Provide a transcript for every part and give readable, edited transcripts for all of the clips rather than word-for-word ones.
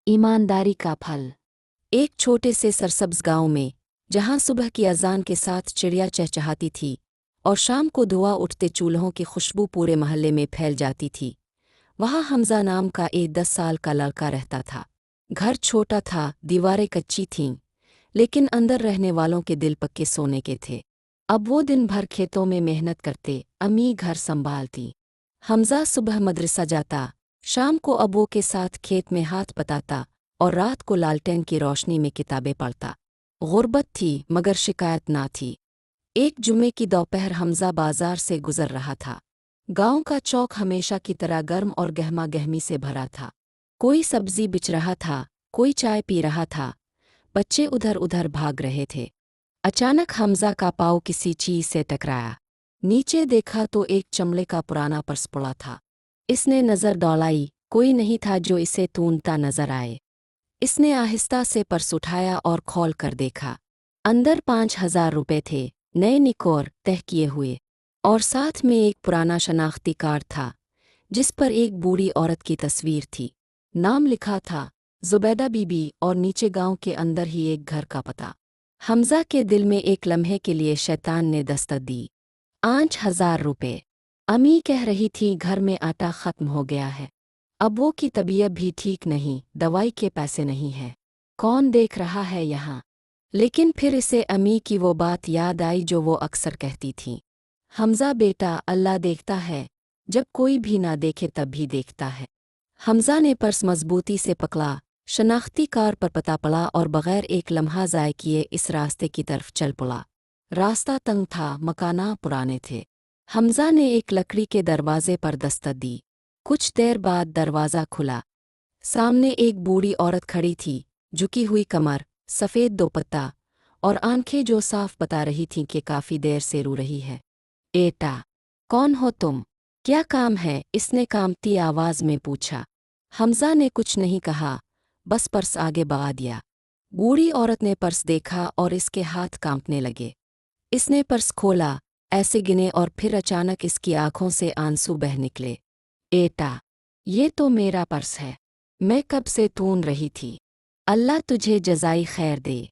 ईमानदारी का फल। एक छोटे से सरसब्ज गांव में, जहां सुबह की अजान के साथ चिड़िया चहचहाती थी और शाम को धुआं उठते चूल्हों की खुशबू पूरे मोहल्ले में फैल जाती थी, वहां हमजा नाम का एक 10 साल का लड़का रहता था। घर छोटा था, दीवारें कच्ची थीं, लेकिन अंदर रहने वालों के दिल पक्के सोने के थे। अब वो दिन भर खेतों में मेहनत करते, अम्मी घर संभालती। हमजा सुबह मदरसा जाता, शाम को अबू के साथ खेत में हाथ बटाता और रात को लालटेन की रोशनी में किताबें पढ़ता। गुर्बत थी मगर शिकायत ना थी। एक जुमे की दोपहर हमजा बाजार से गुजर रहा था। गांव का चौक हमेशा की तरह गर्म और गहमा गहमी से भरा था। कोई सब्जी बिच रहा था, कोई चाय पी रहा था, बच्चे उधर उधर भाग रहे थे। अचानक हमजा का पाँव किसी चीज से टकराया। नीचे देखा तो एक चमड़े का पुराना पर्स पड़ा था। इसने नज़र दौड़ाई, कोई नहीं था जो इसे तूनता नजर आए। इसने आहिस्ता से पर्स उठाया और खोल कर देखा। अंदर 5,000 रुपये थे, नए निकोर तह किए हुए, और साथ में एक पुराना शनाख्ती कार्ड था जिस पर एक बूढ़ी औरत की तस्वीर थी। नाम लिखा था जुबैदा बीबी और नीचे गांव के अंदर ही एक घर का पता। हमजा के दिल में एक लम्हे के लिए शैतान ने दस्तक दी। 5,000 रुपये। अम्मी कह रही थी घर में आटा खत्म हो गया है, अब्बू की तबीयत भी ठीक नहीं, दवाई के पैसे नहीं हैं, कौन देख रहा है यहाँ। लेकिन फिर इसे अम्मी की वो बात याद आई जो वो अक्सर कहती थी, हमजा बेटा, अल्लाह देखता है, जब कोई भी ना देखे तब भी देखता है। हमजा ने पर्स मजबूती से पकड़ा, शनाख्ती कार पर पता पड़ा और बगैर एक लम्हा ज़ाय किए इस रास्ते की तरफ चल पड़ा। रास्ता तंग था, मकाना पुराने थे। हमजा ने एक लकड़ी के दरवाजे पर दस्तक दी। कुछ देर बाद दरवाज़ा खुला। सामने एक बूढ़ी औरत खड़ी थी, झुकी हुई कमर, सफ़ेद दोपट्टा और आंखें जो साफ बता रही थीं कि काफ़ी देर से रो रही है। एटा, कौन हो तुम? क्या काम है? इसने कांपती आवाज़ में पूछा। हमजा ने कुछ नहीं कहा, बस पर्स आगे बढ़ा दिया। बूढ़ी औरत ने पर्स देखा और इसके हाथ कांपने लगे। इसने पर्स खोला, ऐसे गिने और फिर अचानक इसकी आंखों से आंसू बह निकले। एटा, ये तो मेरा पर्स है, मैं कब से ढूंढ रही थी, अल्लाह तुझे जज़ाई खैर दे।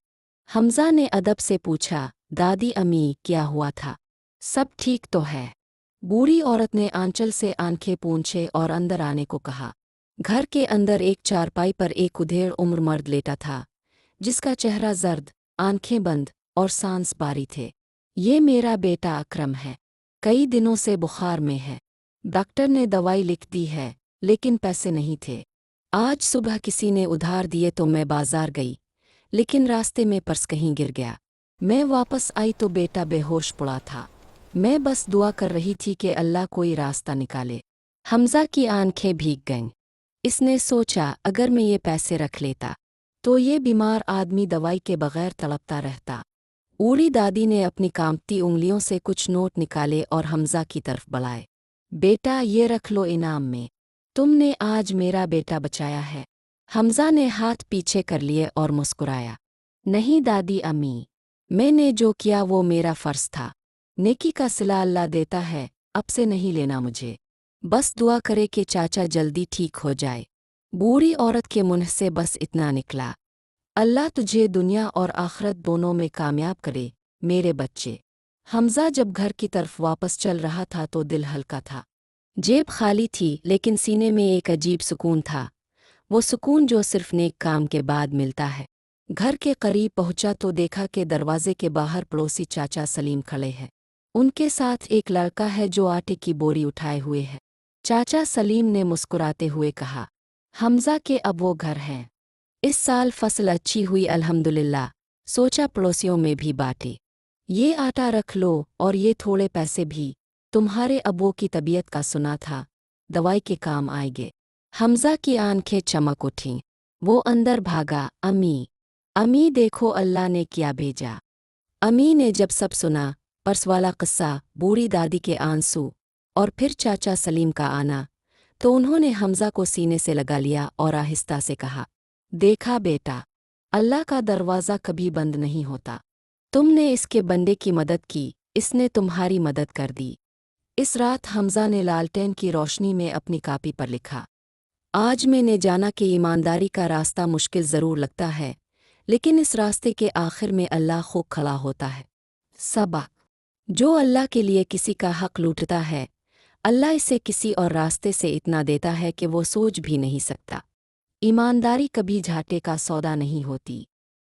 हमजा ने अदब से पूछा, दादी अम्मी क्या हुआ था? सब ठीक तो है? बूढ़ी औरत ने आंचल से आंखें पोंछे और अंदर आने को कहा। घर के अंदर एक चारपाई पर एक उधेड़ उम्र मर्द लेटा था, जिसका चेहरा जर्द, आंखें बंद और सांस बारी थे। ये मेरा बेटा अकरम है, कई दिनों से बुखार में है, डॉक्टर ने दवाई लिख दी है, लेकिन पैसे नहीं थे। आज सुबह किसी ने उधार दिए तो मैं बाजार गई, लेकिन रास्ते में पर्स कहीं गिर गया। मैं वापस आई तो बेटा बेहोश पड़ा था। मैं बस दुआ कर रही थी कि अल्लाह कोई रास्ता निकाले। हमजा की आंखें भीग गईं। इसने सोचा, अगर मैं ये पैसे रख लेता तो ये बीमार आदमी दवाई के बगैर तड़पता रहता। बूढ़ी दादी ने अपनी कांपती उंगलियों से कुछ नोट निकाले और हमजा की तरफ बढ़ाए। बेटा, ये रख लो इनाम में, तुमने आज मेरा बेटा बचाया है। हमजा ने हाथ पीछे कर लिए और मुस्कुराया। नहीं दादी अम्मी, मैंने जो किया वो मेरा फ़र्ज़ था। नेकी का सिला अल्लाह देता है, अब से नहीं लेना मुझे। बस दुआ करे कि चाचा जल्दी ठीक हो जाए। बूढ़ी औरत के मुंह से बस इतना निकला, अल्लाह तुझे दुनिया और आखिरत दोनों में कामयाब करे मेरे बच्चे। हमजा जब घर की तरफ वापस चल रहा था तो दिल हल्का था। जेब खाली थी, लेकिन सीने में एक अजीब सुकून था, वो सुकून जो सिर्फ नेक काम के बाद मिलता है। घर के करीब पहुंचा तो देखा कि दरवाजे के बाहर पड़ोसी चाचा सलीम खड़े हैं। उनके साथ एक लड़का है जो आटे की बोरी उठाए हुए है। चाचा सलीम ने मुस्कुराते हुए कहा, हमजा के अब वो घर हैं। इस साल फसल अच्छी हुई अल्हम्दुलिल्लाह, सोचा पड़ोसियों में भी बांटे। ये आटा रख लो और ये थोड़े पैसे भी, तुम्हारे अब्बू की तबीयत का सुना था, दवाई के काम आएंगे। हमजा की आंखें चमक उठीं। वो अंदर भागा, अम्मी, अम्मी देखो अल्लाह ने क्या भेजा। अम्मी ने जब सब सुना, पर्स वाला किस्सा, बूढ़ी दादी के आंसू और फिर चाचा सलीम का आना, तो उन्होंने हमजा को सीने से लगा लिया और आहिस्ता से कहा, देखा बेटा, अल्लाह का दरवाज़ा कभी बंद नहीं होता। तुमने इसके बंदे की मदद की, इसने तुम्हारी मदद कर दी। इस रात हमजा ने लालटेन की रोशनी में अपनी कापी पर लिखा, آج میں نے جانا کہ ایمانداری کا راستہ مشکل ضرور لگتا ہے، لیکن اس راستے کے آخر میں اللہ خوب کھڑا ہوتا ہے۔ سبق: جو اللہ کے لیے کسی کا حق لوٹتا ہے، اللہ اسے کسی اور راستے سے اتنا دیتا ہے کہ وہ سوچ بھی نہیں سکتا۔ ایمانداری کبھی جھاٹے کا سودا نہیں ہوتی۔